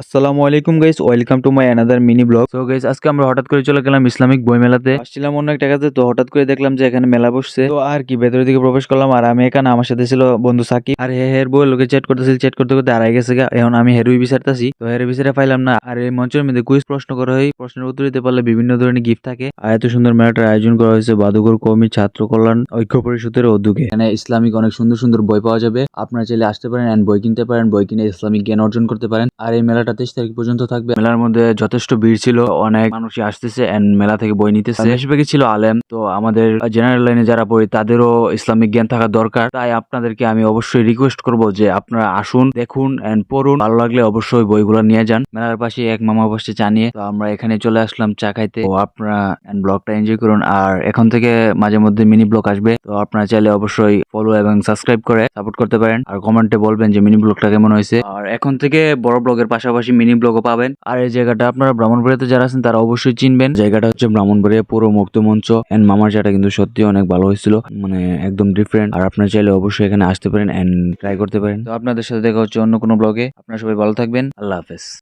আসসালামু আলাইকুম guys, welcome to my another mini blog. So guys, আজকে আমরা হঠাৎ করে চলে গেলাম ইসলামিক বই মেলাতে। আসছিলাম অন্য একটা কাজে, তো হঠাৎ করে দেখলাম যে এখানে মেলা বসছে। তো আর কি ভেতরের দিকে প্রবেশ করলাম, আর আমি এখানে আমার সাথে ছিল বন্ধু সাকিব। আর হের বই লোকে চ্যাট করতেছিল, চ্যাট করতে করতে হারাই গেছে গা। এখন আমি হেরুই বিচারতাছি, তো হেরে বিচারে পাইলাম না। আর এই মঞ্চের মধ্যে কুইজ প্রশ্ন করা হয়, প্রশ্নের উত্তর দিতে পারলে বিভিন্ন ধরনের গিফট থাকে। আর এত সুন্দর মেলাটার আয়োজন করা হয়েছে বাদুগর কওমি ছাত্র কল্যাণ ঐক্য পরিষদের উদ্যোগে। এখানে ইসলামিক অনেক সুন্দর সুন্দর বই পাওয়া যাবে, আপনারা চাইলে আসতে পারেন এন্ড বই কিনতে পারেন, বই কিনে ইসলামিক জ্ঞান অর্জন করতে পারেন। আর এই মেলাটা 23 তারিখ পর্যন্ত থাকবে। মেলার মধ্যে যথেষ্ট ভিড় ছিল, অনেক মানুষই আসতেছে এন্ড মেলা থেকে বই নিতেছে। বেশিরভাগই ছিল আলেম। তো আমাদের জেনারেল লাইনে যারা পড়ি তাদেরও ইসলামিক জ্ঞান থাকা দরকার। তাই আপনাদেরকে আমি অবশ্যই রিকোয়েস্ট করব যে আপনারা আসুন, দেখুন এন্ড পড়ুন। ভালো লাগলে অবশ্যই বইগুলো নিয়ে যান। মেলার পাশে এক মামা বসে চা নিয়ে, তো আমরা এখানে চলে আসলাম চা খাইতে। তো আপনারা ব্লগটা এনজয় করুন। আর এখন থেকে মাঝে মধ্যে মিনি ব্লগ আসবে, তো আপনারা চাইলে অবশ্যই ফলো এবং সাবস্ক্রাইব করে সাপোর্ট করতে পারেন। আর কমেন্টে বলবেন যে মিনি ব্লগটা কেমন হয়েছে। আর এখন থেকে বড় ব্লগের পাশাপাশি মিনি ব্লগও পাবেন। আর এই জায়গাটা আপনারা ব্রাহ্মণবাড়িয়াতে যারা আছেন তারা অবশ্যই চিনবেন। জায়গাটা হচ্ছে ব্রাহ্মণবাড়িয়া পুরো মুক্ত মঞ্চ। এন্ড মামার চাটা কিন্তু সত্যি অনেক ভালো হয়েছিল, মানে একদম ডিফারেন্ট। আর আপনারা চাইলে অবশ্যই এখানে আসতে পারেন এন্ড ট্রাই করতে পারেন। তো আপনাদের সাথে দেখা হচ্ছে অন্য কোনো ব্লগে। আপনারা সবাই ভালো থাকবেন। আল্লাহ হাফেজ।